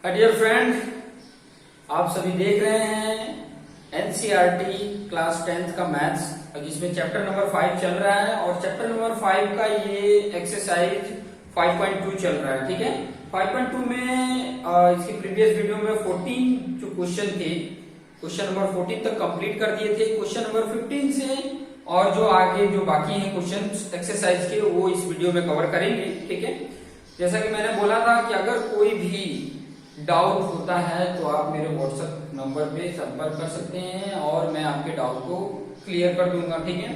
Dear friend, आप सभी देख रहे हैं एनसीईआरटी क्लास 10th का मैथ्स, जिसमें चैप्टर नंबर 5 चल रहा है और चैप्टर नंबर 5 का ये एक्सरसाइज 5.2 चल रहा है। ठीक है, 5.2 में इसकी प्रीवियस वीडियो में 14 जो क्वेश्चन थे, क्वेश्चन नंबर 14 तक कंप्लीट कर दिए थे। क्वेश्चन नंबर 15 से और जो आगे जो बाकी हैं क्वेश्चन एक्सरसाइज के, वो इस वीडियो में कवर करेंगे। ठीक है, जैसा कि मैंने बोला था कि अगर कोई भी डाउट होता है तो आप मेरे व्हाट्सएप नंबर पे संपर्क कर सकते हैं और मैं आपके डाउट को क्लियर कर दूंगा। ठीक है,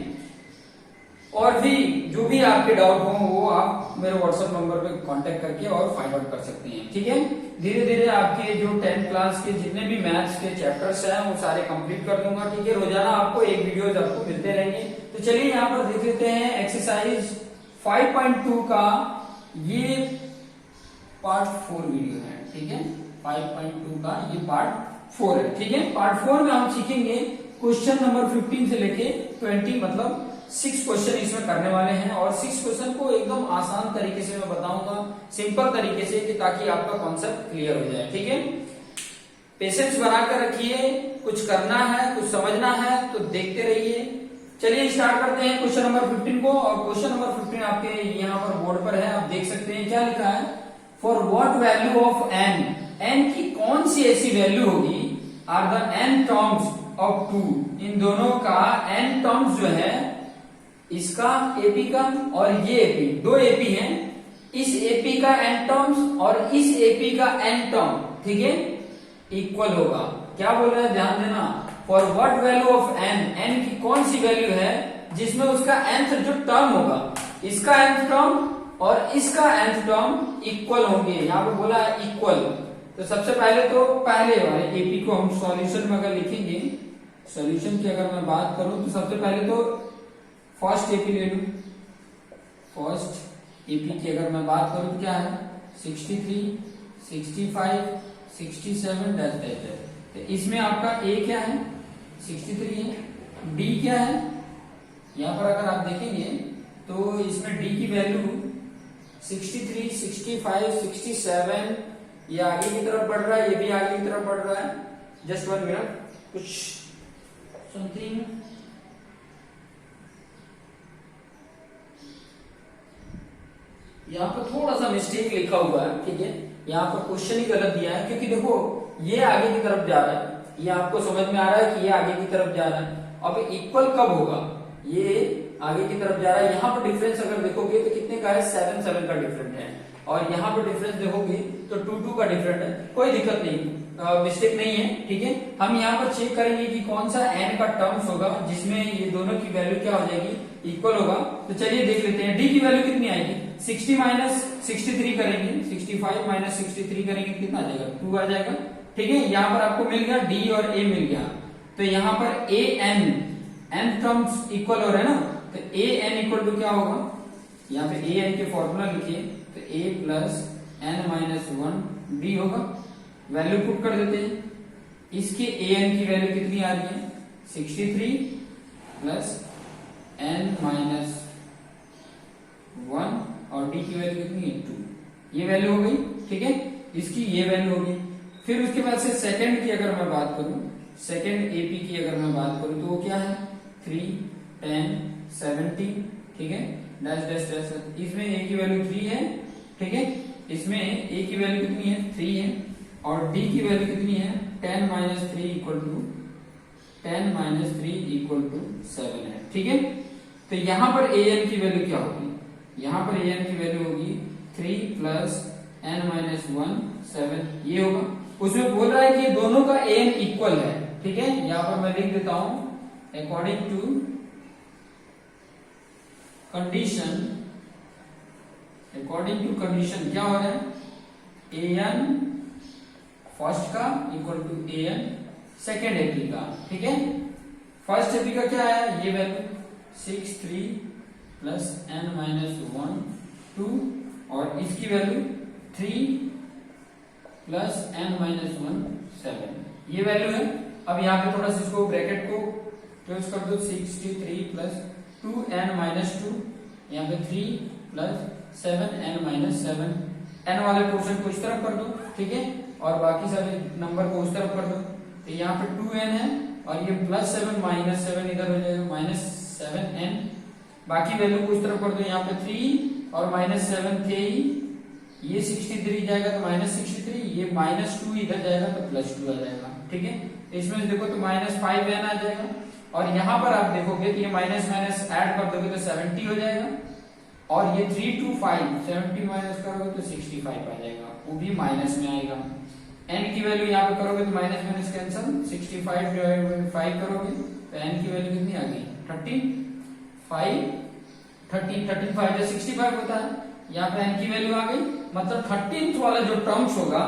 और भी जो भी आपके डाउट हो वो आप मेरे व्हाट्सएप नंबर पे कांटेक्ट करके और फाइंड आउट कर सकते हैं। ठीक है, धीरे धीरे आपके जो 10th क्लास के जितने भी मैथ्स के चैप्टर्स हैं वो सारे कंप्लीट कर दूंगा। ठीक है, रोजाना आपको एक वीडियोज आपको मिलते रहेंगे। तो चलिए यहाँ पर देख लेते हैं एक्सरसाइज 5.2 का ये पार्ट 4 वीडियो है। ठीक है, 5.2 का ये पार्ट 4 है। ठीक है, पार्ट 4 में हम सीखेंगे क्वेश्चन नंबर 15 से लेके 20, मतलब 6 क्वेश्चन इसमें करने वाले हैं और 6 क्वेश्चन को एकदम आसान तरीके से मैं बताऊंगा, सिंपल तरीके से, कि ताकि आपका कॉन्सेप्ट क्लियर हो जाए। ठीक है, पेशेंस बनाकर रखिए, कुछ करना है, कुछ समझना है तो देखते रहिए। चलिए स्टार्ट करते हैं क्वेश्चन नंबर 15 को। और क्वेश्चन नंबर 15 आपके यहाँ पर बोर्ड पर है, आप देख सकते हैं क्या लिखा है। For what value of n, n की कौन सी ऐसी वैल्यू होगी, are the n terms of two, इन दोनों का एन टर्म्स जो है, इसका एपी का और ये एपी, दो एपी हैं, इस एपी का एन टर्म्स और इस एपी का एन टर्म, ठीक है, इक्वल होगा। क्या बोल रहा है, ध्यान देना। For what value of n, n की कौन सी वैल्यू है जिसमें उसका nth जो टर्म होगा, इसका nth टर्म और इसका nth टर्म इक्वल होंगे। यहाँ पे बोला है इक्वल। तो सबसे पहले तो पहले वाले एपी को हम सॉल्यूशन में अगर लिखेंगे, सॉल्यूशन की अगर मैं बात करूं तो सबसे पहले तो फर्स्ट एपी ले लू। फर्स्ट एपी की अगर मैं बात करूं तो क्या है, 63, 65, 67 डैश डैश डैश। तो इसमें आपका ए क्या है, 63 है। डी क्या है, यहां पर अगर आप देखेंगे तो इसमें डी की वैल्यू 63, 65, 67, ये आगे की तरफ बढ़ रहा है, ये भी आगे की तरफ बढ़ रहा है। जस्ट 1 मिनट, कुछ समथिंग यहाँ पर थोड़ा सा मिस्टेक लिखा हुआ है। ठीक है, यहाँ पर क्वेश्चन ही गलत दिया है, क्योंकि देखो ये आगे की तरफ जा रहा है, ये आपको समझ में आ रहा है कि ये आगे की तरफ जा रहा है। अब इक्वल कब होगा, ये आगे की तरफ जा रहा है। यहाँ पर डिफरेंस अगर देखोगे तो कितने का है, 7 7 का डिफरेंस है, और यहाँ पर डिफरेंस देखोगे तो 2 2 का डिफरेंस है। कोई दिक्कत नहीं, मिस्टेक नहीं है। ठीक है, हम यहाँ पर चेक करेंगे कि कौन सा एन का टर्म्स होगा जिसमें ये दोनों की वैल्यू क्या हो जाएगी, इक्वल होगा। तो चलिए देख लेते हैं, डी की वैल्यू कितनी आएगी, 60 माइनस 63 करेंगे, 65 माइनस 63 करेंगे, कितना आ जाएगा, 2 आ जाएगा। ठीक है, यहाँ पर आपको मिल गया डी और ए मिल गया। तो यहाँ पर A N, N terms equal हो रहे हैं ना, तो ए एन इक्वल टू क्या होगा, यहाँ पे ए एन के फॉर्मूला लिखिए, तो ए प्लस एन माइनस 1 डी होगा। वैल्यू पुट कर देते हैं, इसके ए एन की वैल्यू कितनी आ रही है, 63 प्लस एन माइनस 1 और डी की वैल्यू कितनी है, 2। ये वैल्यू हो गई। ठीक है, इसकी ये वैल्यू होगी। फिर उसके बाद से सेकंड की अगर मैं बात करूं, सेकंड एपी की अगर मैं बात करूं तो वो क्या है, 3, 10, 70। ठीक है, डैश डैश डैश, इसमें ए की वैल्यू 3 है। ठीक है, इसमें ए की वैल्यू कितनी है, 3 है, और डी की वैल्यू कितनी है, 10 minus 3 equal to 10 minus 3 equal to 7 है। ठीक है, तो यहां पर ए एन की वैल्यू क्या होगी, यहां पर ए एन की वैल्यू होगी 3 प्लस एन माइनस 1 7, ये होगा। उसमें बोल रहा है कि दोनों का ए एन इक्वल है। ठीक है, यहां पर मैं लिख देता हूं, according to condition, according to condition क्या हो रहा है, ए एन फर्स्ट का equal to a n second AP का। ठीक है, फर्स्ट एपी का क्या है, ये वैल्यू 63 प्लस एन माइनस 1 2, और इसकी वैल्यू 3 प्लस एन माइनस 1 7, ये वैल्यू है। अब यहाँ पे थोड़ा सा इसको ब्रैकेट को क्लोज कर दो, 63 प्लस 2 एन माइनस 2, यहाँ पे 3 प्लस 7 एन माइनस 7 n वाले पोर्शन को इस तरफ कर दो, ठीक है, और बाकी सारे नंबर को उस तरफ कर दो। तो यहाँ पे 2n है और ये +7 -7 इधर हो जाएगा -7n। बाकी वैल्यू को इस तरफ कर दो, यहाँ पे 3 और -7 थे ही, ये 63 जाएगा तो -63, ये -2 इधर जाएगा तो +2 आ जाएगा, ठीक है। इसमें देखो तो -5n आ जाएगा और यहाँ पर आप देखोगे तो ये माइनस माइनस ऐड कर दोगे तो 70 हो जाएगा और ये 3 to 5 70 माइनस करोगे तो 65 आ जाएगा, वो भी माइनस में आएगा। n की वैल्यू यहाँ पे करोगे तो minus minus cancel, 65 divide by 5 करोगे तो n की वैल्यू कितनी आ गई 35 65 होता है, यहाँ पे n की वैल्यू आ गई। मतलब 13th वाला जो टर्म्स होगा,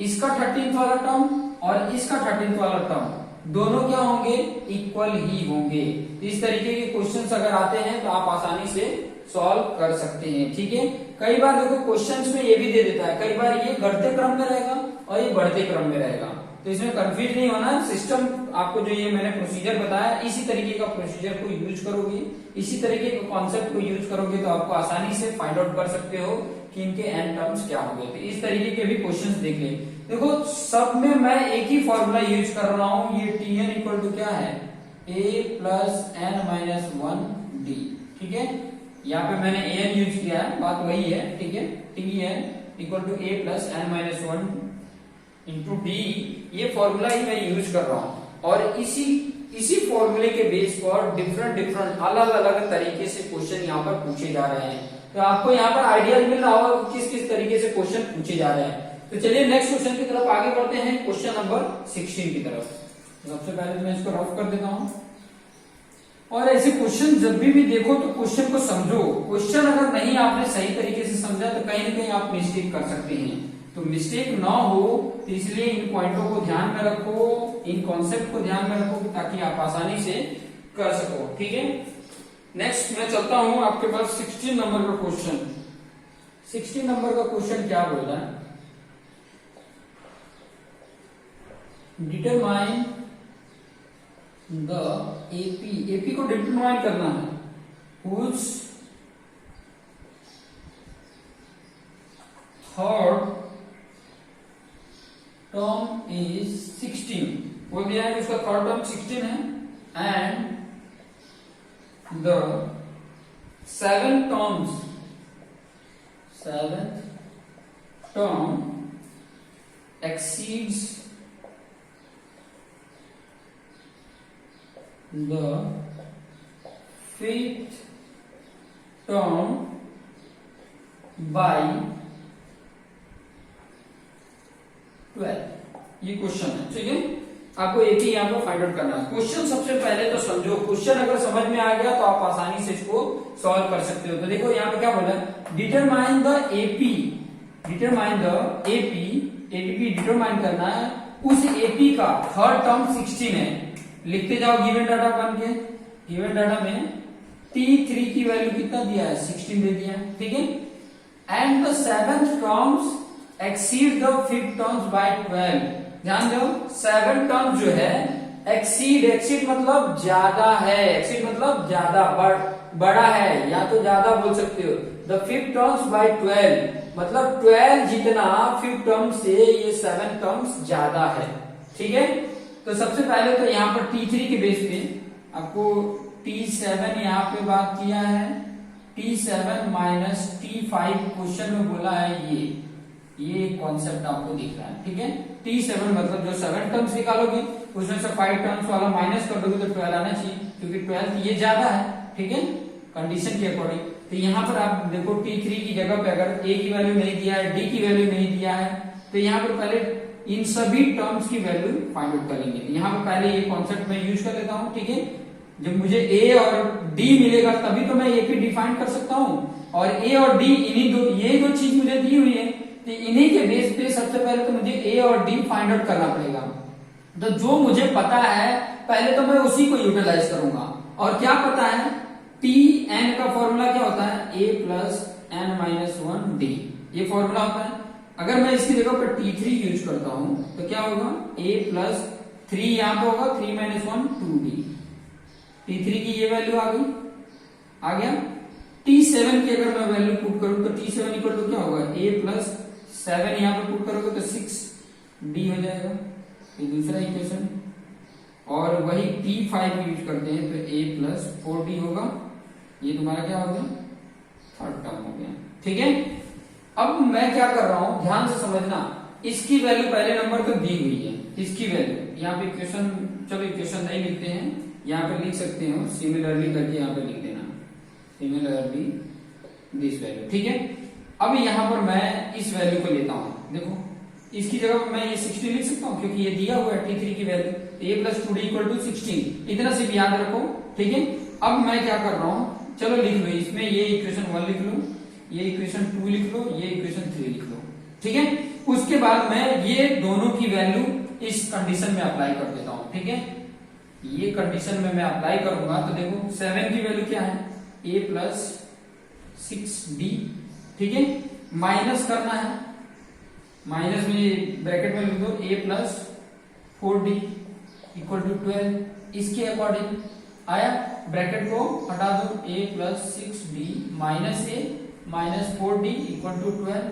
इसका 13th वाला टर्म और इसका 13th वाला टर्म दोनों क्या होंगे, इक्वल ही होंगे। इस तरीके के क्वेश्चंस अगर आते हैं तो आप आसानी से सॉल्व कर सकते हैं, ठीक है। कई बार देखो क्वेश्चंस में ये भी दे देता है, कई बार ये घटते क्रम में रहेगा और ये बढ़ते क्रम में रहेगा, तो इसमें कंफ्यूज नहीं होना। सिस्टम आपको जो ये मैंने प्रोसीजर बताया, इसी तरीके का प्रोसीजर को यूज करोगे, इसी तरीके के कॉन्सेप्ट को यूज करोगे तो आपको आसानी से फाइंड आउट कर सकते हो कि इनके एन टर्म्स क्या होंगे। तो इस तरीके के भी क्वेश्चंस देख ले। देखो सब में मैं एक ही फॉर्मूला यूज कर रहा हूं, ये Tn इक्वल टू क्या है, a plus n minus 1 d, ठीक है। यहाँ पे मैंने an यूज किया है, बात वही है, ठीक है। Tn equal to a plus n minus 1 into d, ये फॉर्मूला ही मैं यूज कर रहा हूं और इसी फॉर्मूले के बेस पर डिफरेंट अलग अलग तरीके से क्वेश्चन यहाँ पर पूछे जा रहे हैं। तो आपको यहाँ पर आइडिया मिल रहा होगा किस किस तरीके से क्वेश्चन पूछे जा रहे हैं। तो चलिए नेक्स्ट क्वेश्चन की तरफ आगे बढ़ते हैं, क्वेश्चन नंबर 16 की तरफ। सबसे पहले मैं इसको रफ कर देता हूं और ऐसे क्वेश्चन जब भी देखो तो क्वेश्चन को समझो। क्वेश्चन अगर नहीं आपने सही तरीके से समझा तो कहीं ना कहीं आप मिस्टेक कर सकते हैं, तो मिस्टेक ना हो तो इसलिए इन पॉइंटों को ध्यान में रखो, इन कॉन्सेप्ट को ध्यान में रखो ताकि आप आसानी से कर सको, ठीक है। नेक्स्ट मैं चलता हूं आपके पास 16 नंबर का क्वेश्चन। 16 नंबर का क्वेश्चन क्या बोल रहा है, डिटरमाइन द एपी को डिटरमाइन करना है, हुज थर्ड टर्म इज 16, बोल दिया है कि उसका थर्ड टर्म 16 है and the seventh term exceeds the fifth term by 12। ये क्वेश्चन है, ठीक है। आपको एक ही यहाँ पर फाइंड आउट करना है। क्वेश्चन सबसे पहले तो समझो, क्वेश्चन अगर समझ में आ गया तो आप आसानी से इसको सॉल्व कर सकते हो। तो देखो यहाँ पे क्या बोला है, डिटरमाइन द एपी डिटरमाइन करना है, उस एपी का थर्ड टर्म 16 है। लिखते जाओ गिवन डाटा बन के, गिवन डाटा में T3 की वैल्यू कितना दिया है, 16 दे दिया, ठीक है। And the seventh terms exceed the fifth terms by 12। ध्यान दो, 7 टर्म जो है एक्सीड मतलब ज्यादा है, एक्सीड मतलब ज्यादा बड़ा है, या तो ज्यादा बोल सकते हो। द फिफ्थ टर्म्स बाय 12 मतलब 12 जितना फिफ्थ टर्म से ये 7 टर्म्स ज्यादा है, ठीक है। तो सबसे पहले तो यहाँ पर T3 के बेस पे आपको T7 यहाँ पे बात किया है, T7 माइनस T5 क्वेश्चन में बोला है, ये कॉन्सेप्ट आपको दिख रहा है, ठीक है। T7 मतलब जो 7 टर्म्स निकालोगे उसमें से 5 टर्म्स वाला माइनस कर दोगे तो 12 आना चाहिए, क्योंकि 12 ये ज्यादा है, ठीक है, कंडीशन के अकॉर्डिंग। तो यहाँ पर आप देखो T3 की जगह पे अगर A की वैल्यू नहीं दिया है, D की वैल्यू नहीं दिया है, तो यहाँ पर पहले इन सभी टर्म्स की वैल्यू फाइंड आउट कर लेंगे। यहाँ पर पहले ये कॉन्सेप्ट मैं यूज कर लेता हूँ, ठीक है। जब मुझे A और D मिलेगा तभी तो मैं AP डिफाइन कर सकता हूँ, और A और D ये दो चीज मुझे दी हुई है, तो इन्हीं के बेस पे सबसे पहले तो मुझे A और D फाइंड आउट करना पड़ेगा। तो जो मुझे पता है पहले तो मैं उसी को यूटिलाइज करूंगा। और क्या पता है, Tn का फॉर्मूला क्या होता है, A plus n minus 1 D, ये फॉर्मूला होता है। अगर मैं इसकी जगह पर T3 यूज करता हूं तो क्या होगा, A प्लस 3 यहां पे होगा, 3 माइनस 1 2D। T3 की ये वैल्यू आ गया। T7 की अगर मैं वैल्यू पुट करूं तो T7 इक्वल टू क्या होगा, A प्लस 7 यहाँ पे पुट करोगे तो 6d हो जाएगा, ये दूसरा इक्वेशन। और वही T5 यूज करते हैं तो a प्लस 4d होगा, ये तुम्हारा क्या हो गया, थर्ड टर्म हो गया। ठीक है, अब मैं क्या कर रहा हूं, ध्यान से समझना, इसकी वैल्यू पहले नंबर तो दी हुई है, इसकी वैल्यू यहाँ पे इक्वेशन, चलो इक्वेशन नहीं लिखते हैं, यहाँ पे लिख सकते हो सिमिलरली करके यहाँ पे लिख देना, सिमिलरली दिस वैल्यू। ठीक है, अब यहाँ पर मैं इस वैल्यू को लेता हूं, देखो इसकी जगह पर मैं ये 60 लिख सकता हूँ क्योंकि ये दिया हुआ है T3 की वैल्यू, a plus 2d equal to 16, इतना सिर्फ याद रखो। ठीक है, अब मैं क्या कर रहा हूँ, चलो लिख लो, इसमें ये इक्वेशन 1 लिख लो, ये इक्वेशन 2 लिख लो, ये इक्वेशन 3 लिख लो। ठीक है, उसके बाद मैं ये दोनों की वैल्यू इस कंडीशन में अप्लाई कर देता हूँ। ठीक है, ये कंडीशन में मैं अप्लाई करूंगा तो देखो 7 की वैल्यू क्या है, a प्लस 6d। ठीक है, माइनस करना है, माइनस में ब्रैकेट में लिख दो a plus 4d equal to 12, इसके अकॉर्डिंग आया, ब्रैकेट को हटा दो, a plus 6d minus a minus 4d equal to 12,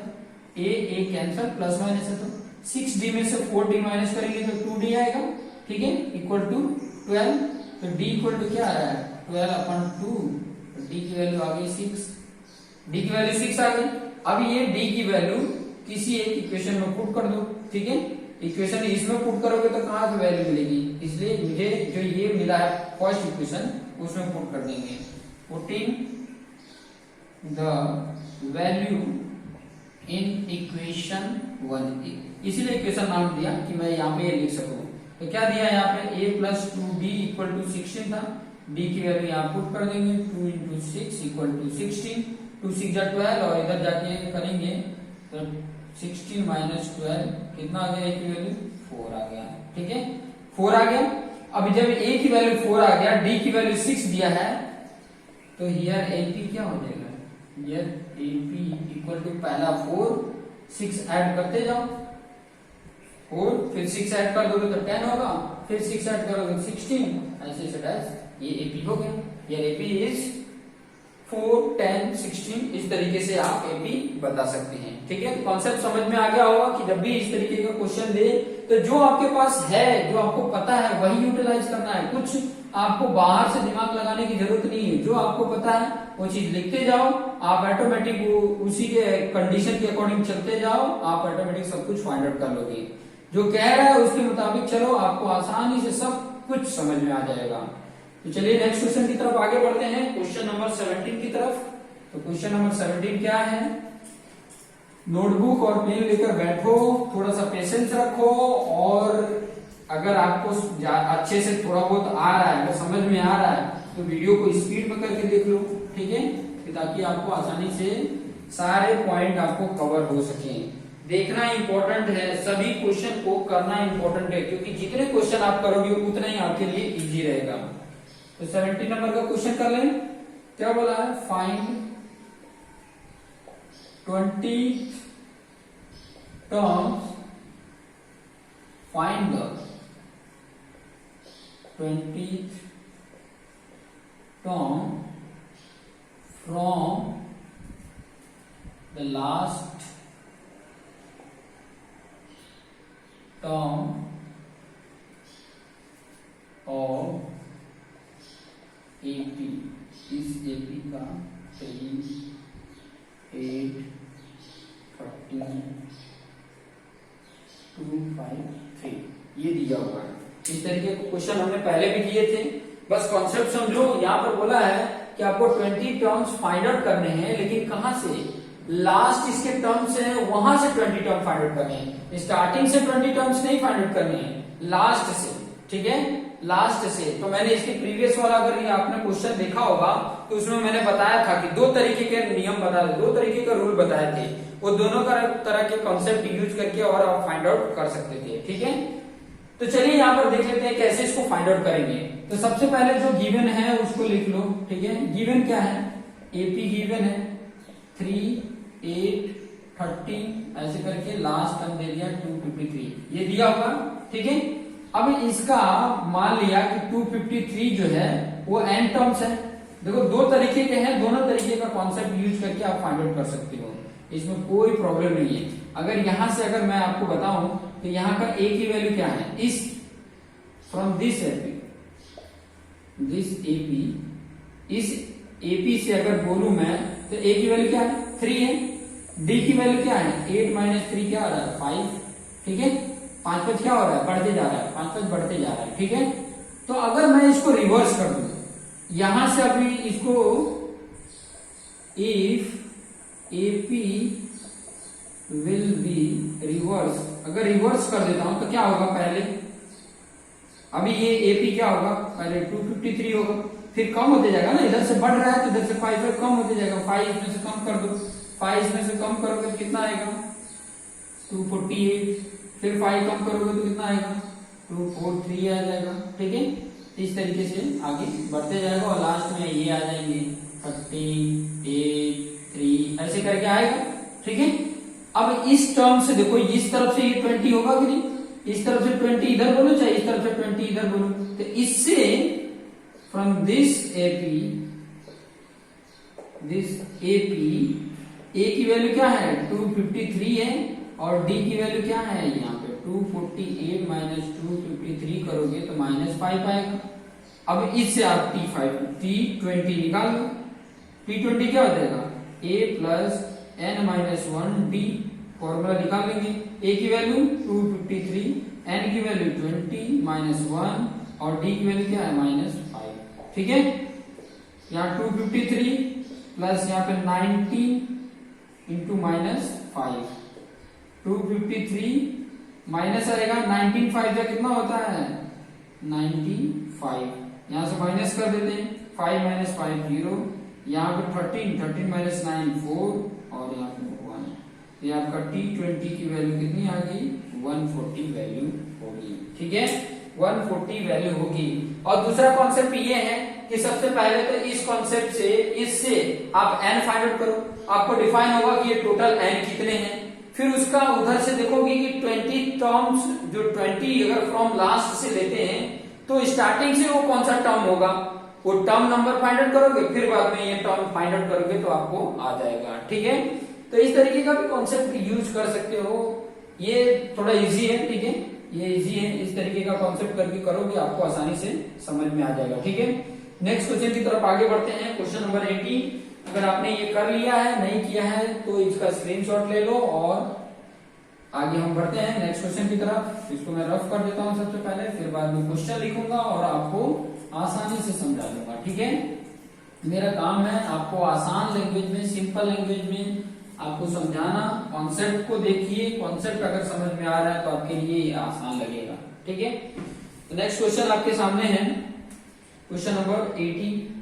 a cancel, plus minus है तो 6d में से 4d माइनस करेंगे तो 2d आएगा। ठीक है, इक्वल टू 12, तो d इक्वल टू क्या आ रहा है, 12/2, d की वैल्यू आ गई 6, d की वैल्यू 6 आ गई। अब ये d की वैल्यू किसी एक इक्वेशन में पुट कर दो। ठीक है, इक्वेशन इसमें पुट करोगे तो कहां से वैल्यू मिलेगी, इसलिए मुझे जो ये मिला है फर्स्ट इक्वेशन उसमें पुट कर देंगे, putting the value in equation 1, इसीलिए इक्वेशन नाम दिया कि मैं यहाँ पे ये लिख सकूं। तो क्या दिया यहाँ पे, a plus 2d equal to 16 था, d की वैल्यू यहाँ पुट कर देंगे, 2 इंटू 6 इक्वल टू 16, 2 6 जा 12 और इधर जाके करेंगे तो 16 माइनस 12 कितना आ गया, a की वैल्यू 4 आ गया। ठीक है, 4 आ गया। अब जब a की वैल्यू 4 आ गया, d की वैल्यू 6 दिया है, तो हियर AP क्या हो जाएगा, हियर AP इक्वल टू पहला 4, 6 ऐड करते जाओ, 4 फिर 6 ऐड कर दोगे तो 10 होगा, फिर 6 ऐड करोगे 16, ऐसे ये AP हो गया। हियर AP इज 4, 10, 16, इस तरीके से आप AP बता सकते हैं। ठीक है, कॉन्सेप्ट समझ में आ गया होगा कि जब भी इस तरीके का क्वेश्चन दे तो जो आपके पास है, जो आपको पता है वही यूटिलाइज करना है, कुछ आपको बाहर से दिमाग लगाने की जरूरत नहीं है, जो आपको पता है वो चीज लिखते जाओ, आप ऑटोमेटिक उसी के कंडीशन के अकॉर्डिंग चलते जाओ, आप ऑटोमेटिक सब कुछ फाइंड आउट कर लोगे, जो कह रहा है उसके मुताबिक चलो, आपको आसानी से सब कुछ समझ में आ जाएगा। तो चलिए नेक्स्ट क्वेश्चन की तरफ आगे बढ़ते हैं, क्वेश्चन नंबर 17 की तरफ। तो क्वेश्चन नंबर 17 क्या है, नोटबुक और पेन लेकर बैठो, थोड़ा सा पेशेंस रखो, और अगर आपको अच्छे से थोड़ा बहुत आ रहा है, समझ में आ रहा है, तो वीडियो को स्पीड में करके देख लो। ठीक है, ताकि आपको आसानी से सारे पॉइंट आपको कवर हो सके। देखना इंपॉर्टेंट है, सभी क्वेश्चन को करना इंपॉर्टेंट है, क्योंकि जितने क्वेश्चन आप करोगे उतना ही आपके लिए इजी रहेगा। तो 17 नंबर का क्वेश्चन कर लें, क्या बोला है, find 20 terms, find the 20th term from the last term of AP, इस AP का 3, 8, 13, 2, 5, 3 ये दिया हुआ है। इस तरीके के क्वेश्चन हमने पहले भी किए थे, बस कॉन्सेप्ट समझो। यहाँ पर बोला है कि आपको 20 टर्म्स फाइंड आउट करने हैं, लेकिन कहां से, लास्ट इसके टर्म्स हैं वहां से 20 टर्म फाइंड आउट करने हैं, स्टार्टिंग से 20 टर्म्स नहीं फाइंड आउट करने हैं, लास्ट से। ठीक है, लास्ट से। तो मैंने इसके प्रीवियस वाला अगर ये आपने क्वेश्चन देखा होगा तो उसमें मैंने बताया था कि 2 तरीके के नियम बताए थे, 2 तरीके का रूल बताए थे, वो दोनों तरह के कॉन्सेप्ट यूज करके और आप फाइंड आउट कर सकते थे। ठीक है, तो चलिए यहाँ पर देख लेते हैं कैसे इसको फाइंड आउट करेंगे। तो सबसे पहले जो गिवन है उसको लिख लो। ठीक है, गिवन क्या है, AP गिवन है 3, 8, 13 ऐसे करके लास्ट टर्म दे दिया 253, ये दिया होगा। ठीक है, अब इसका मान लिया कि 253 जो है वो n टर्म्स है। देखो 2 तरीके के हैं, दोनों तरीके का कॉन्सेप्ट यूज करके आप फाइंड आउट कर सकते हो, इसमें कोई प्रॉब्लम नहीं है। अगर यहां से अगर मैं आपको बताऊं तो यहाँ का ए की वैल्यू क्या है, इस फ्रॉम दिस एपी, इस एपी से अगर बोलूं मैं तो ए की वैल्यू क्या है 3 है, डी की वैल्यू क्या है 8 माइनस 3 क्या आ रहा है 5, ठीक है 5 5 क्या हो रहा है बढ़ते जा रहा है, 5 5 बढ़ते जा रहा है, ठीक है। तो अगर मैं इसको रिवर्स कर दूं यहां से अभी इसको if AP will be reverse, अगर रिवर्स कर देता हूं तो क्या होगा, पहले अभी ये एपी क्या होगा, पहले 253 होगा, फिर कम होते जाएगा ना, इधर से बढ़ रहा है तो इधर से 5 कम होते जाएगा, 5 इसमें से कम कर दो, 5 इसमें से कम करोगे तो कितना आएगा 248, फिर 5 कम करोगे तो कितना आएगा 243 आ जाएगा, ठीक है। इस तरीके से आगे बढ़ते जाएगा और लास्ट में ये आ जाएंगे 13, 8, 3 ऐसे करके आएगा, ठीक है। अब इस टर्म से देखो इस तरफ से ये 20 होगा कि नहीं, इस तरफ से 20 इधर बोलो चाहे इस तरफ से 20 इधर बोलो, तो इससे फ्रॉम दिस एपी ए की वैल्यू क्या है 253 है और डी की वैल्यू क्या है यहाँ पे 248 माइनस 253 करोगे तो -5 आएगा। अब इससे आप T20 निकाल लो, T20 क्या हो जाएगा a plus n minus 1 D, formula निकाल लेंगे, a की वैल्यू 253, n की वैल्यू 20 माइनस 1 और d की वैल्यू क्या है -5, ठीक है। यहाँ 253 प्लस यहाँ पे 19 इंटू -5, 253 माइनस आएगा 19 5 का कितना होता है 95, यहाँ से माइनस कर देते हैं 5 माइनस 5 0, यहाँ पे 13 माइनस 9 4 और यहाँ पे 1, ये आपका T20 की वैल्यू कितनी आ गई 140 वैल्यू होगी, ठीक है 140 वैल्यू होगी। और दूसरा कॉन्सेप्ट ये है कि सबसे पहले तो इस कॉन्सेप्ट से इससे आप n फाइंड आउट करो, आपको डिफाइन होगा कि ये टोटल n कितने हैं, फिर उसका उधर से देखोगे कि 20 टर्म्स जो 20 अगर फ्रॉम लास्ट से लेते हैं तो स्टार्टिंग से वो कौन सा टर्म होगा वो टर्म नंबर फाइंड आउट करोगे, फिर बाद में ये टर्म फाइंड आउट करोगे तो आपको आ जाएगा, ठीक है। तो इस तरीके का भी कॉन्सेप्ट यूज कर सकते हो, ये थोड़ा इजी है, ठीक है ये इजी है, इस तरीके का कॉन्सेप्ट करके करोगे आपको आसानी से समझ में आ जाएगा, ठीक है। नेक्स्ट क्वेश्चन की तरफ आगे बढ़ते हैं, क्वेश्चन नंबर 18। अगर आपने ये कर लिया है नहीं किया है तो इसका स्क्रीनशॉट ले लो और आगे हम बढ़ते हैं नेक्स्ट क्वेश्चन की तरफ। इसको मैं रफ कर देता हूं सबसे पहले, फिर बाद में क्वेश्चन लिखूंगा और आपको आसानी से समझा दूंगा, ठीक है। मेरा काम है आपको आसान लैंग्वेज में, सिंपल लैंग्वेज में आपको समझाना। कॉन्सेप्ट को देखिए, कॉन्सेप्ट अगर समझ में आ रहा है तो आपके लिए ये आसान लगेगा, ठीक है। तो नेक्स्ट क्वेश्चन आपके सामने है, क्वेश्चन नंबर 18।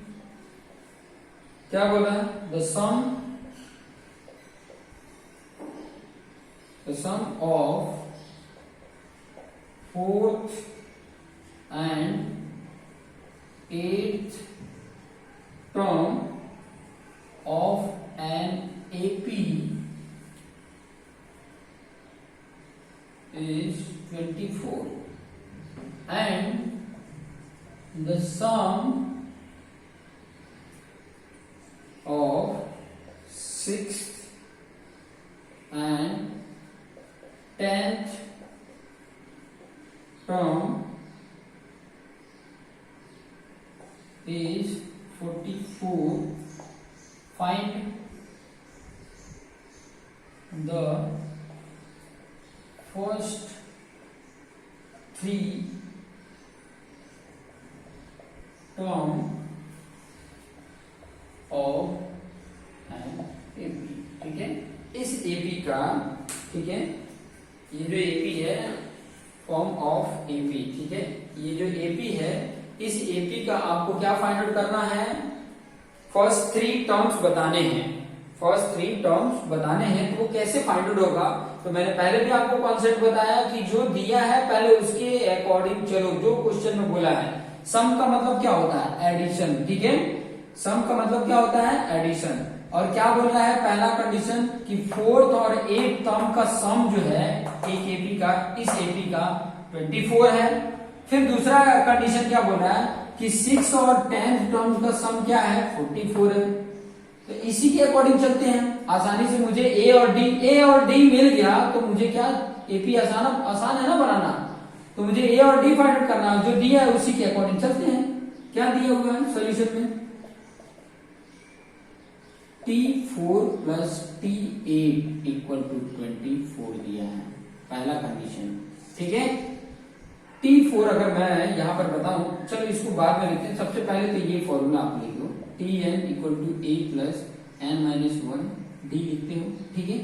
क्या बोला है, the sum of fourth and eighth term of an AP is 24 and the sum of sixth and 10th term is 44. Find the first three term of an AP, ठीक है। इस AP का, ठीक है, ये जो एपी है फॉर्म ऑफ एपी, ठीक है, ये जो एपी है इस एपी का आपको क्या फाइंड आउट करना है, फर्स्ट 3 टर्म्स बताने हैं, फर्स्ट 3 टर्म्स बताने हैं। तो वो कैसे फाइंड आउट होगा, तो मैंने पहले भी आपको कॉन्सेप्ट बताया कि जो दिया है पहले उसके अकॉर्डिंग चलो, जो क्वेश्चन में बोला है। सम का मतलब क्या होता है एडिशन, ठीक है, सम का मतलब क्या होता है एडिशन। और क्या बोल रहा है पहला कंडीशन कि 4th और 8th टर्म का सम जो है एक एपी का, इस एपी का 24 है। फिर दूसरा कंडीशन क्या बोल रहा है कि 6 और 10th टर्म का सम क्या है 44 है। तो इसी के अकॉर्डिंग चलते हैं। आसानी से मुझे ए और डी मिल गया तो मुझे क्या एपी आसान है ना बनाना। तो मुझे ए और डी फाइंड आउट करना है, जो दिया है उसी के अकॉर्डिंग चलते हैं। क्या दिया हुआ है सॉल्यूशन में, T4 plus T8 equal to 24 दिया है, पहला कंडीशन। ठीक है, T4 अगर मैं यहां पर बताऊं, चलो इसको बाद में लिखते हैं। सबसे पहले तो ये फॉर्मूला आप लिख लो, Tn equal to a plus n minus 1 d लिखते हो। ठीक है,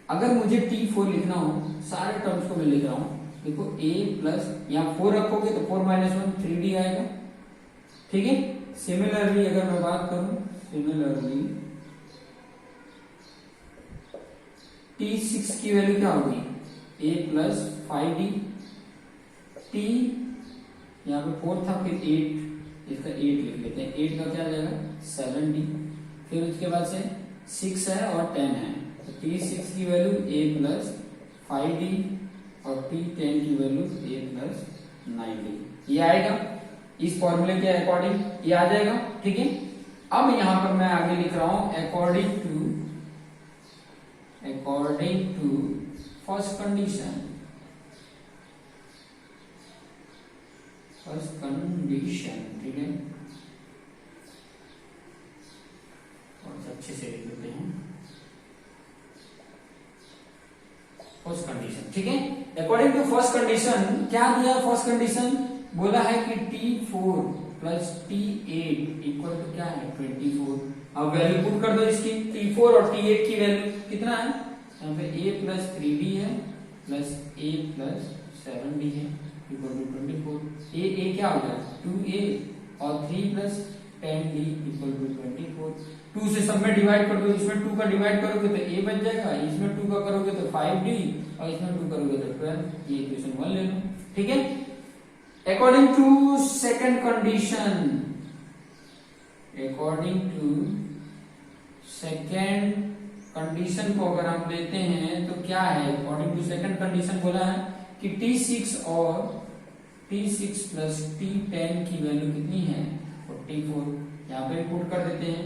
अगर मुझे T4 लिखना हो, सारे टर्म्स को मैं लिख रहा हूं, देखो a प्लस यहाँ 4 रखोगे तो 4 माइनस 1 3d आएगा। ठीक है, सिमिलरली अगर मैं बात करूं, सिमिलरली T6 की वैल्यू क्या होगी, a प्लस 5d, T यहाँ पे 4 था, फिर 8, इसका 8 लिख लेते हैं, 8 का क्या आ जाएगा 7d, फिर उसके बाद से 6 है और 10 है, तो T6 की वैल्यू a प्लस 5d और T10 की वैल्यू a प्लस 9d, ये आएगा इस फॉर्मूले के अकॉर्डिंग, ये आ जाएगा। ठीक है, अब यहां पर मैं आगे लिख रहा हूं अकॉर्डिंग टू फर्स्ट कंडीशन, ठीक है, और अच्छे से लिख लेते हैं फर्स्ट कंडीशन। ठीक है, अकॉर्डिंग टू फर्स्ट कंडीशन क्या दिया, फर्स्ट कंडीशन बोला है कि T4 plus T8 equal to क्या है 24। अब वैल्यू पुट कर दो इसकी, T4 और T8 की वैल्यू कितना है, यहाँ पे a प्लस 3d है प्लस a प्लस 7d है इक्वल टू 24। a क्या हो गया 2a और 3 प्लस 10d इक्वल टू 24। 2 से सब में डिवाइड कर दो, इसमें 2 का डिवाइड करोगे तो a बच जाएगा, इसमें 2 का करोगे तो 5d और इसमें 2 करोगे तो 12। ये इक्वेशन 1 ले लो। ठीक है, according to second condition, according to second condition को अगर हम लेते हैं तो क्या है, अकॉर्डिंग टू सेकंड कंडीशन बोला है कि T6 और T6 प्लस T10 की वैल्यू कितनी है 44। यहाँ पे पुट कर देते हैं,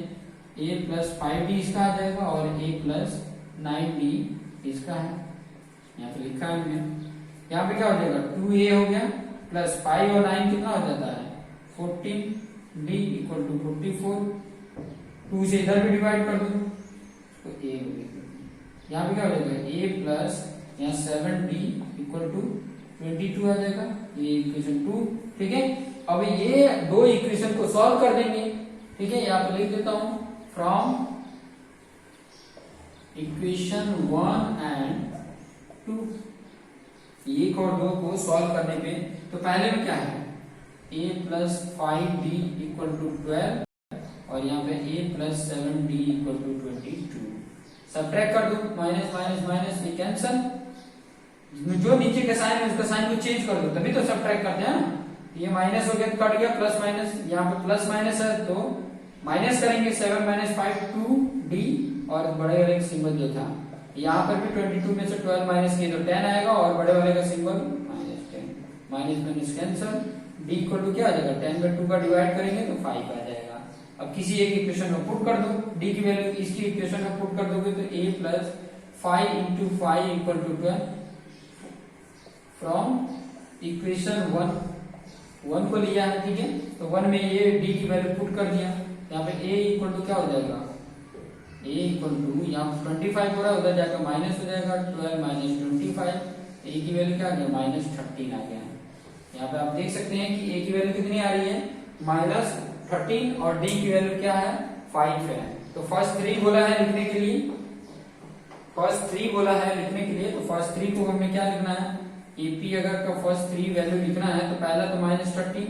a प्लस 5d इसका आ जाएगा और a प्लस 9d इसका है, यहाँ पे लिखा है हमने। यहाँ पे क्या हो जाएगा 2a हो गया प्लस 5 और 9 कितना हो जाता है 14d इक्वल टू 44। 2 से इधर भी डिवाइड कर दो तो a हो गया, यहाँ पे क्या हो जाएगा a प्लस यहाँ 7d इक्वल टू 22 आ जाएगा, ये इक्वेशन 2। ठीक है, अब ये दो इक्वेशन को सॉल्व कर देंगे। ठीक है, यहाँ पे लिख देता हूं फ्रॉम इक्वेशन 1 एंड 2, एक और दो को सॉल्व करने पे तो पहले में क्या है a plus 5d equal to 12 और यहाँ पे a plus 7d equal to 22। Subtract कर दो, माइनस माइनस माइनस ये कैंसल, जो नीचे का साइन है उसका साइन को चेंज कर दो, तभी तो सब्ट्रैक्ट करते हैं ना। ये माइनस हो गया कट गया, प्लस माइनस, यहाँ पे प्लस माइनस है तो माइनस करेंगे, 7 माइनस 5 2d और बड़े वाले का सिंबल जो था यहाँ पर भी 22 में से 12 माइनस किए तो 10 आएगा और बड़े वाले का symbol -10, minus minus cancel, d equal to क्या आ जाएगा 10 में 2 का डिवाइड करेंगे तो 5 आ जाएगा। अब किसी एक इक्वेशन में पुट कर दो, d की वैल्यू इसकी इक्वेशन में पुट कर दोगे तो a plus 5 into 5 equal to 12 from equation 1 को लिया है। ठीक है, तो 1 में ये d की वैल्यू पुट कर दिया, यहाँ पे a इक्वल टू क्या हो जाएगा a इक्वल टू यहाँ 25 हो रहा है, उधर जाकर माइनस हो जाएगा, 12 माइनस 25, a की वैल्यू क्या आ गया -13 आ गया। यहाँ पे आप देख सकते हैं कि a की वैल्यू कितनी आ रही है -13 और d की वैल्यू क्या है 5 है। तो फर्स्ट 3 बोला है लिखने के लिए, फर्स्ट 3 बोला है लिखने के लिए, तो फर्स्ट 3 को हमें क्या लिखना है AP अगर का फर्स्ट 3 वैल्यू लिखना है तो पहला तो -13,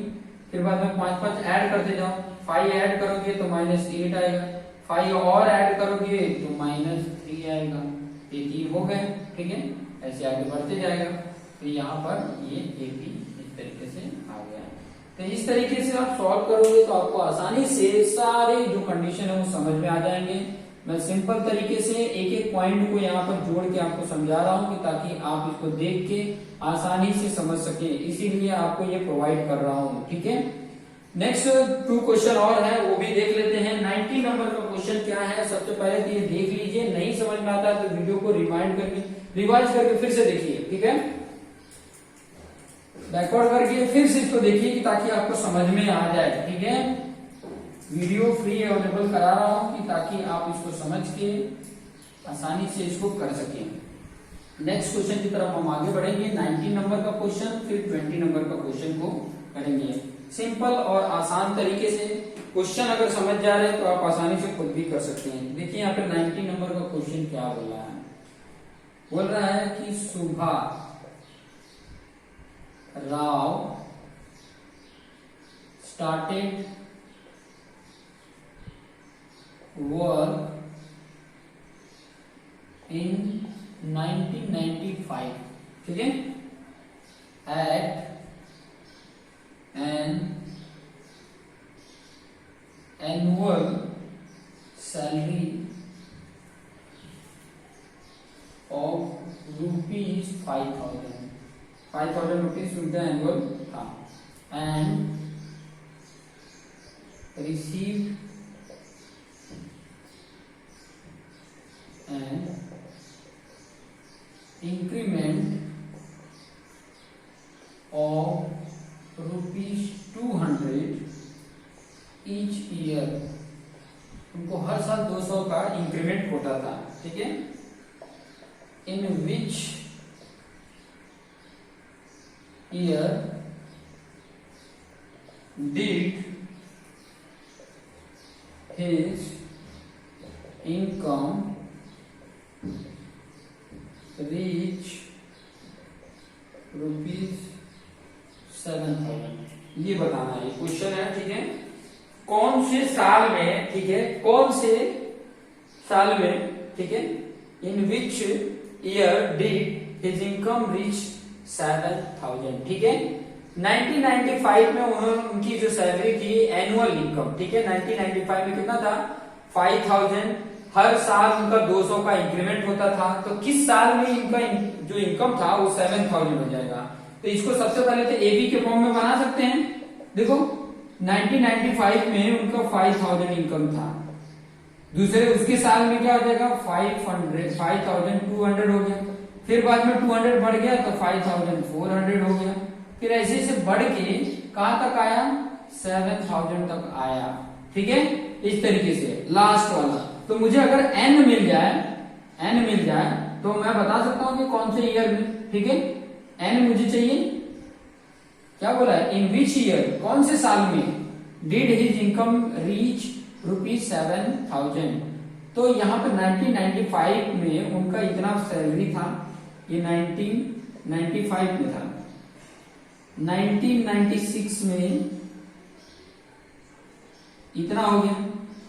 फिर बाद में 5 5 ऐड करते जाओ, 5 ऐड करोगे तो -8 आएगा, 5 और ऐड करोगे तो -3 आएगा, ये 3 हो गए। ठीक है, ऐसे आगे बढ़ते जाएगा, तो यहाँ पर ये AP इस तरीके से आ गया। तो इस तरीके से आप सॉल्व करोगे तो आपको आसानी से सारे जो कंडीशन है वो समझ में आ जाएंगे। मैं सिंपल तरीके से एक एक पॉइंट को यहाँ पर जोड़ के आपको समझा रहा हूँ कि ताकि आप इसको देख के आसानी से समझ सके, इसीलिए आपको ये प्रोवाइड कर रहा हूँ। ठीक है, नेक्स्ट 2 क्वेश्चन और है, वो भी देख लेते हैं। 90 नंबर का क्वेश्चन क्या है, सबसे पहले तो ये देख लीजिए, नहीं समझ में आता है तो वीडियो को रिमाइंड करके रिवाइज करके फिर से देखिए, ठीक है, बैकवर्ड करके फिर से इसको देखिए कि ताकि आपको समझ में आ जाए, ठीक है। वीडियो फ्री अवेलेबल करा रहा हूं कि ताकि आप इसको समझ के आसानी से इसको कर सकें। नेक्स्ट क्वेश्चन की तरफ हम आगे बढ़ेंगे। 19 नंबर का क्वेश्चन, फिर 20 नंबर का क्वेश्चन को करेंगे। सिंपल और आसान तरीके से क्वेश्चन अगर समझ जा रहे हैं तो आप आसानी से खुद भी कर सकते हैं। देखिए यहाँ पे 90 नंबर का क्वेश्चन क्या बोल रहा है, बोल रहा है कि सुभा राव स्टार्टेड वर्क इन 1995, ठीक है, eight an annual salary of rupees 5,000 rupees with the annual था, and received an increment of ₹200 each year। उनको हर साल 200 का इंक्रीमेंट होता था, ठीक है। In which year did his income reach ₹7,000। ये बताना है, क्वेश्चन है, ठीक है। कौन से साल में, ठीक है, कौन से साल में, ठीक है, in which year did his income reach 7,000, ठीक है। 1995 में उन्होंने उनकी जो सैलरी थी एनुअल इनकम, ठीक है, 1995 में कितना था 5,000, हर साल उनका 200 का इंक्रीमेंट होता था, तो किस साल में इनका जो इनकम था वो 7,000 हो जाएगा। तो इसको सबसे पहले तो एबी के फॉर्म में बना सकते हैं। देखो 1995 में उनका 5,000 इनकम था, दूसरे उसके साल में क्या हो जाएगा 5,200 हो गया, फिर बाद में 200 बढ़ गया तो 5,400 हो गया, फिर ऐसे ऐसे बढ़ के कहां तक आया 7,000 तक आया, ठीक है। इस तरीके से लास्ट वाला, तो मुझे अगर n मिल जाए तो मैं बता सकता हूं कि कौन से ईयर में, ठीक है। n मुझे चाहिए, क्या बोला है, इन विच ईयर, कौन से साल में डिड हिज इनकम रीच ₹7,000। तो यहाँ पे 1995 में उनका इतना सैलरी था, ये 1995 में था, 1996 में इतना हो गया,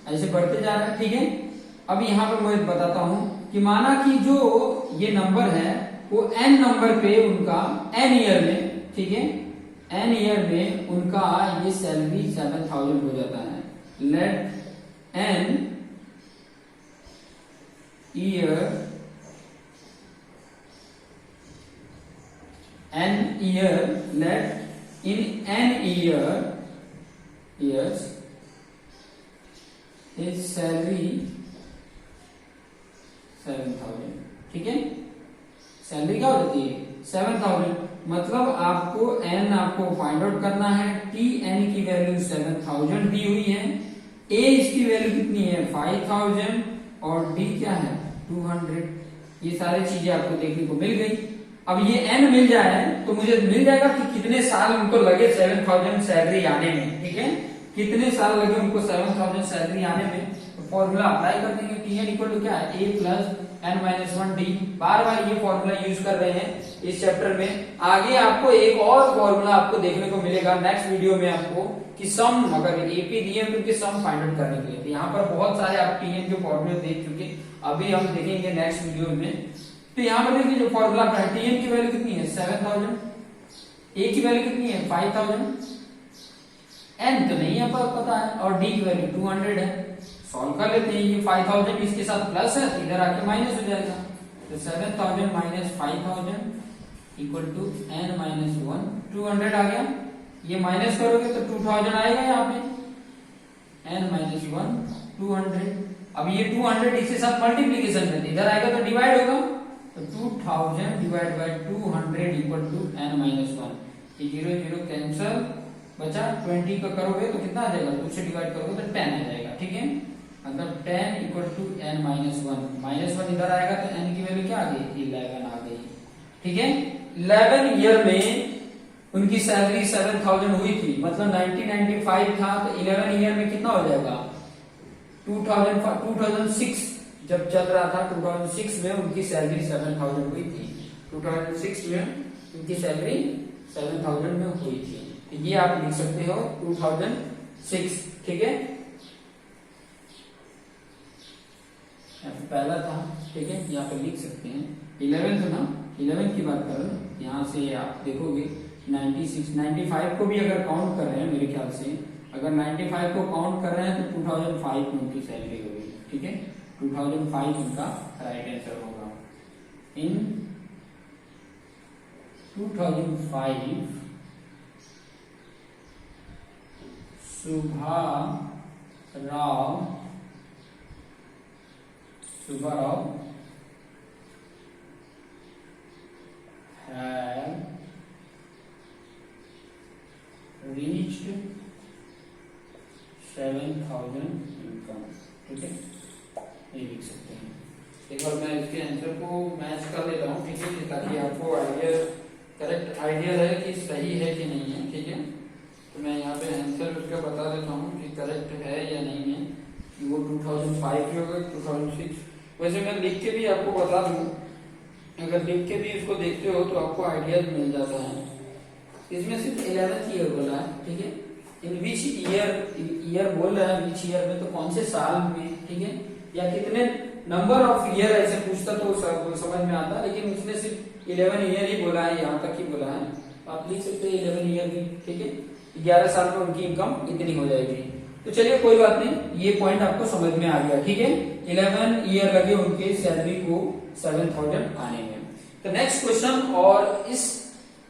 ऐसे बढ़ते जा रहा है, ठीक है। अब यहाँ पर मैं बताता हूं कि माना कि जो ये नंबर है वो n नंबर पे उनका n ईयर में, ठीक है, n ईयर में उनका ये सैलरी 7,000 हो जाता है। लेट n ईयर लेट इन n years his salary 7,000, ठीक है। सैलरी क्या हो जाती है 7,000, मतलब आपको n आपको फाइंड आउट करना है, tn की वैल्यू 7,000 दी हुई है, a इसकी वैल्यू कितनी है 5,000 और d क्या है 200। ये सारी चीजें आपको देखने को मिल गई। अब ये n मिल जाए तो मुझे मिल जाएगा कि कितने साल उनको लगे 7,000 सैलरी आने में, ठीक है, कितने साल लगे उनको 7,000 सैलरी आने में। तो फॉर्मूला अप्लाई कर देंगे, tn इक्वल टू क्या है a प्लस n-1d। बार बार ये फॉर्मूला यूज कर रहे हैं इस चैप्टर में। आगे आपको एक और फॉर्मूला आपको देखने को मिलेगा नेक्स्ट वीडियो में आपको, कि सम अगर एपी दिए तो उनके सम फाइंड आउट करने के लिए। तो यहाँ पर बहुत सारे आप टीएन के फॉर्मूले देख चुके, अभी हम देखेंगे नेक्स्ट वीडियो में। तो यहाँ पर देखिए जो फॉर्मूला है, टीएन की वैल्यू कितनी है 7,000, ए की वैल्यू कितनी है 5,000, एन तो नहीं है पता है, और डी की वैल्यू 200 है। सॉल्व कर लेते हैं, ये 5,000 इसके साथ प्लस है, इधर आके माइनस हो जाएगा। तो 7,000 माइनस 5,000 इक्वल टू n-1 200 आ गया। ये माइनस करोगे तो 2000 आएगा यहाँ पे, n माइनस 1 200। अब ये 200 इसके साथ मल्टीप्लीकेशन में इधर आएगा तो डिवाइड होगा, तो 2000 divide by 200 equal to n minus 1। ये 0 0 कैंसल, बचा 20 का करोगे तो कितना आ जाएगा, 2 से डिवाइड करोगे तो 10 आ जाएगा। ठीक है, मतलब 10 equal to n minus 1, minus 1 इधर आएगा तो n की वैल्यू क्या आ गई, 11 आ गई। ठीक है, 11 ईयर में उनकी सैलरी 7000 हुई थी, मतलब 1995 था, तो 11 ईयर में कितना हो जाएगा, 2006 जब चल रहा था, 2006 में उनकी सैलरी 7000 हुई थी, 2006 में उनकी सैलरी 7000 में हुई थी। तो ये आप लिख सकते हो 2006। ठीक है, पहला था। ठीक है, यहाँ पे लिख सकते हैं 11 था ना, 11 की बात करो, यहाँ से आप देखोगे 96 95 को भी अगर काउंट कर रहे हैं, मेरे ख्याल से अगर 95 को काउंट कर रहे हैं तो 2005 में उनकी सैलरी होगी। ठीक है, 2005 उनका राइट आंसर होगा। इन 2005 सुब्बाराव had reached 7000 इनकम। ठीक है, ये लिख सकते हैं। एक बार मैं इसके आंसर को मैच कर लेता हूँ, ठीक है, ताकि आपको आइडिया, करेक्ट आइडिया रहे कि सही है कि नहीं है। ठीक है, तो मैं यहाँ पे आंसर उसका बता देता हूँ कि करेक्ट है या नहीं है, कि वो 2005 होगा 2006। वैसे मैं लिख के भी आपको बता दूँ, अगर लिख के भी इसको देखते हो तो आपको आइडिया मिल जाता है। इसमें सिर्फ 11th ईयर बोला है। ठीक है, इन विच ईयर बोल रहा है, विच ईयर में तो कौन से साल में, ठीक है, या कितने नंबर ऑफ ईयर ऐसे पूछता तो समझ में आता, लेकिन उसने सिर्फ 11 ईयर ही बोला है, यहाँ तक ही बोला है। आप लिख सकते हैं 11 ईयर भी। ठीक है, 11 साल में उनकी इनकम इतनी हो जाएगी। तो चलिए कोई बात नहीं, ये पॉइंट आपको समझ में आ गया। ठीक है, 11 ईयर लगे उनके सैलरी को 7000 आने में। तो नेक्स्ट क्वेश्चन, और इस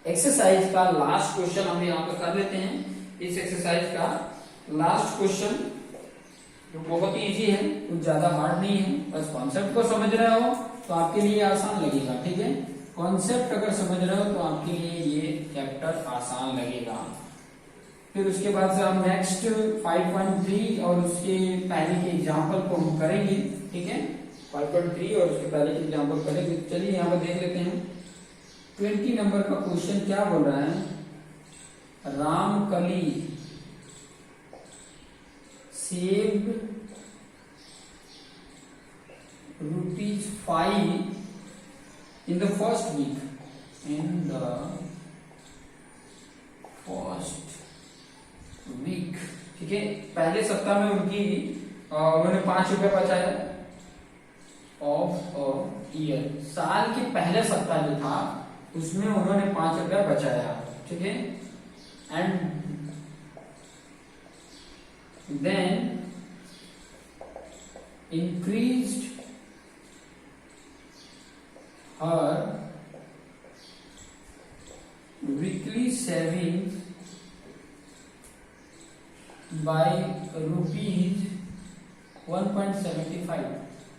एक्सरसाइज का लास्ट क्वेश्चन हम यहाँ पे कर लेते हैं। इस एक्सरसाइज का लास्ट क्वेश्चन जो बहुत ही इजी है, कुछ ज्यादा हार्ड नहीं है, बस कॉन्सेप्ट को समझ रहे हो तो आपके लिए आसान लगेगा। ठीक है, कॉन्सेप्ट अगर समझ रहे हो तो आपके लिए ये चैप्टर आसान लगेगा। फिर उसके बाद से हम नेक्स्ट 5.3 और उसके पहले के एग्जाम्पल को हम करेंगे। ठीक है, 5.3 और उसके पहले के एग्जाम्पल करेंगे। चलिए यहाँ पर देख लेते हैं 20 नंबर का क्वेश्चन क्या बोल रहा है। Ramkali saved ₹5 in the first week. In the first week, ठीक है, पहले सप्ताह में उन्होंने ₹5 बचाया ऑफ अ ईयर। साल के पहले सप्ताह जो था उसमें उन्होंने ₹5 बचाया। ठीक है, and then increased her weekly savings by ₹1.75।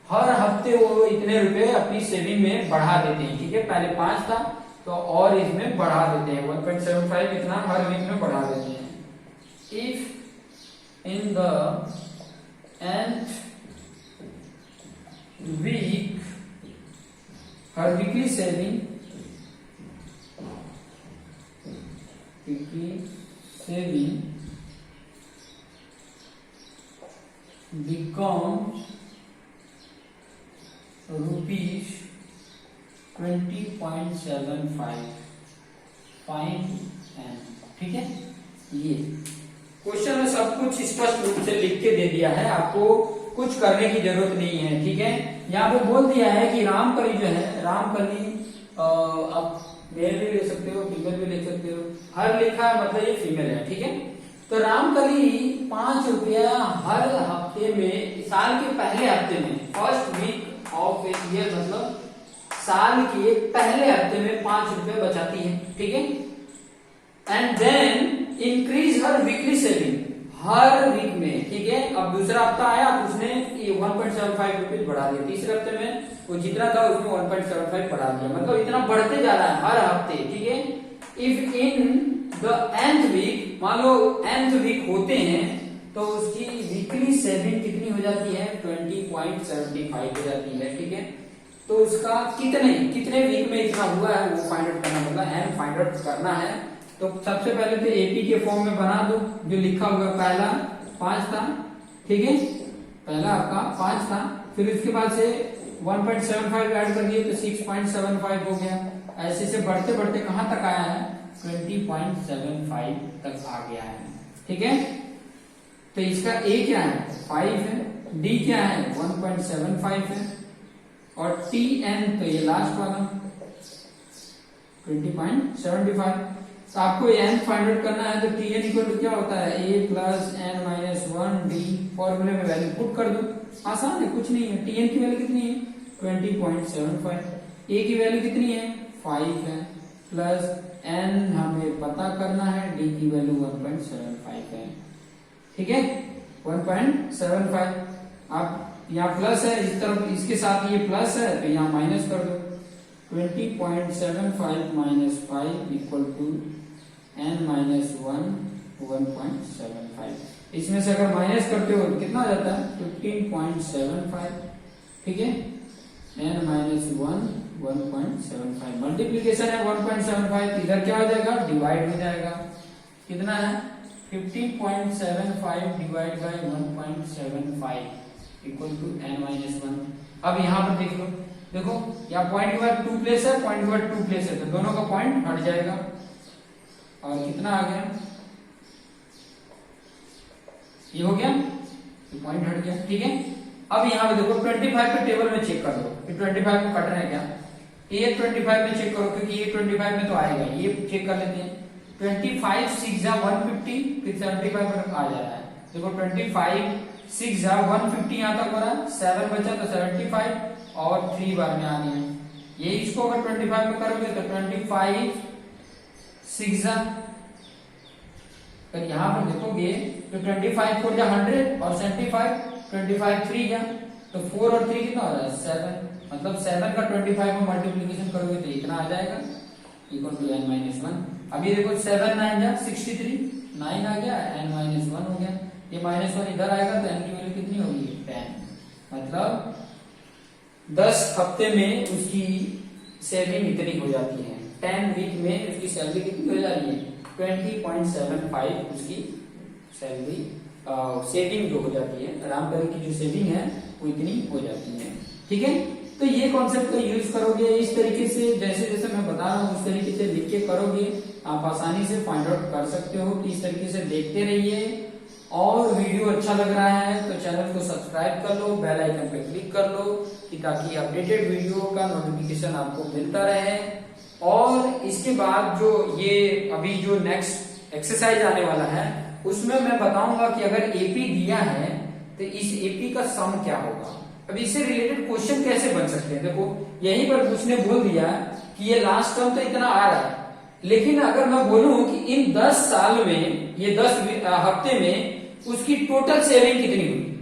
हर हफ्ते वो इतने रुपए अपनी सेविंग में बढ़ा देते हैं। ठीक है, पहले 5 था तो और इसमें बढ़ा देते हैं, 1.75 इतना हर वीक में बढ़ा देते हैं। If in the nth week her weekly saving becomes ₹20.75। Find n। ठीक है, ये क्वेश्चन में सब कुछ स्पष्ट रूप से लिख के दे दिया है, आपको कुछ करने की जरूरत नहीं है। ठीक है, यहाँ पे बोल दिया है कि रामकली जो है, रामकली आप मेल भी ले सकते हो, फीमेल भी ले सकते हो, हर लिखा है मतलब ये फीमेल है। ठीक है, तो रामकली ₹5 हर हफ्ते में, साल के पहले हफ्ते में, first week of a year, मतलब साल के पहले हफ्ते में ₹5 बचाती है। ठीक है, and then increase her weekly saving, हर वीक में, ठीक है। अब दूसरा हफ्ता आया तो उसने ये 1.75 रुपीज बढ़ा दिया, तीसरे हफ्ते में वो जितना था उसमें 1.75 बढ़ा दिया, मतलब इतना बढ़ते जा रहा है हर हफ्ते, ठीक है। If in the nth week, मान लो nth वीक होते हैं तो उसकी वीकली सेविंग कितनी हो जाती है, 20.75 हो जाती है, ठीक है। तो उसका कितने वीक में इतना हुआ है वो फाइंड आउट करना, मतलब n फाइंड आउट करना है। तो सबसे पहले तो एपी के फॉर्म में बना दो, जो लिखा हुआ पहला 5 था, ठीक है, पहला आपका 5 था, फिर उसके बाद से 1.75 ऐड कर दिए तो 6.75 हो गया, ऐसे से बढ़ते बढ़ते कहां तक आया है, 20.75 तक आ गया है, ठीक है। तो इसका ए क्या है, 5 है, डी क्या है, 1.75 है, और टी एन तो ये लास्ट वाला 20.75। तो आपको एन फाइंड आउट करना है, तो टी एन इक्वल टू क्या होता है, ए प्लस एन माइनस 1 डी, फॉर्मूले में वैल्यू पुट कर दो, आसान है, कुछ नहीं है। टी एन की वैल्यू कितनी है, 20.75, ए की वैल्यू कितनी है, 5 है, प्लस एन हमें पता करना है, डी की वैल्यू 1.75 है, ठीक है, 1.75। आप यहाँ प्लस है, इस तरफ इसके साथ ये प्लस है तो यहाँ माइनस कर दो, 20.75 minus 5 equal to n minus 1.75। इसमें से अगर माइनस करते हो तो कितना हो जाता है, 15.75, ठीक है, n माइनस 1.75, मल्टीप्लीकेशन है 1.75, इधर क्या हो जाएगा, डिवाइड हो जाएगा, कितना है 15.75 divide by 1.75 equal to n minus 1। अब यहाँ पर देख लो, देखो यहाँ पॉइंट के बाद 2 प्लेस है, पॉइंट के बाद 2 प्लेस है, तो दोनों का पॉइंट हट जाएगा, और कितना आ गया, ये हो गया, ये पॉइंट हट गया, ठीक है। अब यहाँ पे देखो 25 पे टेबल में चेक कर लो कि 25 को कट रहे हैं क्या, ये 25 में चेक करो, क्योंकि ये 25 में तो आएगा, ये चेक कर लेते हैं। 25 6 जा 150, फिर 75 पर आ जा रहा है, देखो 25 6 जा 150 यहाँ तक हो रहा है, 7 बचा तो 75 और 3 बार में आ गया, ये इसको अगर 25 में करोगे तो 25 6 जा, अगर यहाँ पर देखोगे तो 25 4 जा 100 और 75 25 3 जा, तो 4 और 3 कितना हो रहा है, 7, मतलब 7 का 25 में मल्टीप्लीकेशन करोगे तो इतना आ जाएगा, इक्वल टू n माइनस 1। अभी देखो 7 9 जा 63, 9 आ गया, n माइनस 1 हो गया, ये माइनस 1 इधर आएगा तो n की वैल्यू कितनी होगी, 10, मतलब 10 हफ्ते में उसकी सेविंग इतनी हो जाती है, 10 वीक में उसकी सैलरी कितनी हो जा रही है, 20.75 उसकी सैलरी सेविंग जो हो जाती है, आराम करने की जो सेविंग है वो इतनी हो जाती है, ठीक है। तो ये कॉन्सेप्ट को यूज करोगे इस तरीके से, जैसे जैसे मैं बता रहा हूँ उस तरीके से लिख के करोगे, आप आसानी से फाइंड आउट कर सकते हो। तो इस तरीके से देखते रहिए, और वीडियो अच्छा लग रहा है तो चैनल को सब्सक्राइब कर लो, बेल आइकन पे क्लिक कर लो, कि ताकि अपडेटेड वीडियो का नोटिफिकेशन आपको मिलता रहे। और इसके बाद जो ये अभी जो नेक्स्ट एक्सरसाइज आने वाला है उसमें मैं बताऊंगा कि अगर एपी दिया है तो इस एपी का सम क्या होगा। अब इससे रिलेटेड क्वेश्चन कैसे बन सकते हैं, देखो यहीं पर उसने बोल दिया कि ये लास्ट टर्म तो इतना आ रहा है, लेकिन अगर मैं बोलूं कि इन 10 साल में, ये 10 हफ्ते में उसकी टोटल सेविंग कितनी हुई,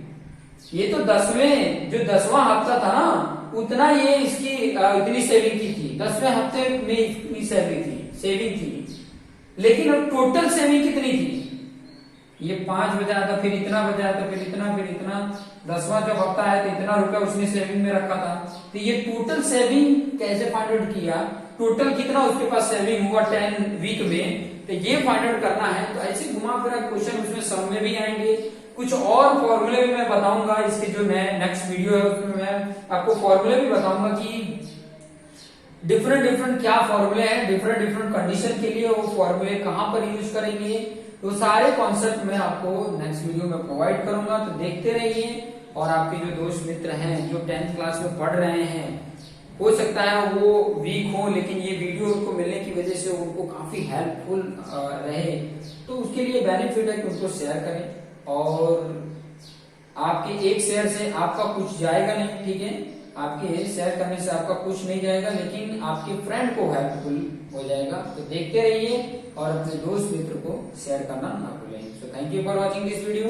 ये तो 10वें जो 10वां हफ्ता था ना उतना ये इसकी इतनी सेविंग की थी, 10वें हफ्ते में इतनी सेविंग थी, लेकिन अब टोटल सेविंग कितनी थी, ये 5 बचा था, फिर इतना बचा था, फिर इतना 10वां जब हफ्ता आया तो इतना रुपया उसने सेविंग में रखा था। तो ये टोटल सेविंग कैसे फाइंड आउट किया, टोटल कितना उसके पास सेविंग हुआ 10 वीक में, तो ये फाइंड आउट करना है। तो ऐसे घुमा फिरा क्वेश्चन उसमें सम में भी आएंगे, कुछ और फॉर्मूले भी मैं बताऊंगा, इसके जो नेक्स्ट वीडियो है उसमें मैं आपको फॉर्मूले भी बताऊंगा कि डिफरेंट क्या फॉर्मूले हैं, डिफरेंट कंडीशन के लिए वो फॉर्मूले कहां पर यूज करेंगे, तो सारे कॉन्सेप्ट मैं आपको नेक्स्ट वीडियो में प्रोवाइड करूंगा। तो देखते रहिए, और आपके जो दोस्त मित्र हैं जो 10th क्लास में पढ़ रहे हैं, हो सकता है वो वीक हो, लेकिन ये वीडियो उनको मिलने की वजह से उनको काफी हेल्पफुल रहे, तो उसके लिए बेनिफिट है कि उनको शेयर करें, और आपके एक शेयर से आपका कुछ जाएगा नहीं, ठीक है, आपके शेयर करने से आपका कुछ नहीं जाएगा, लेकिन आपके फ्रेंड को हेल्पफुल हो जाएगा। तो देखते रहिए और अपने दोस्त मित्र को शेयर करना ना भूलें। So thank you for watching this video.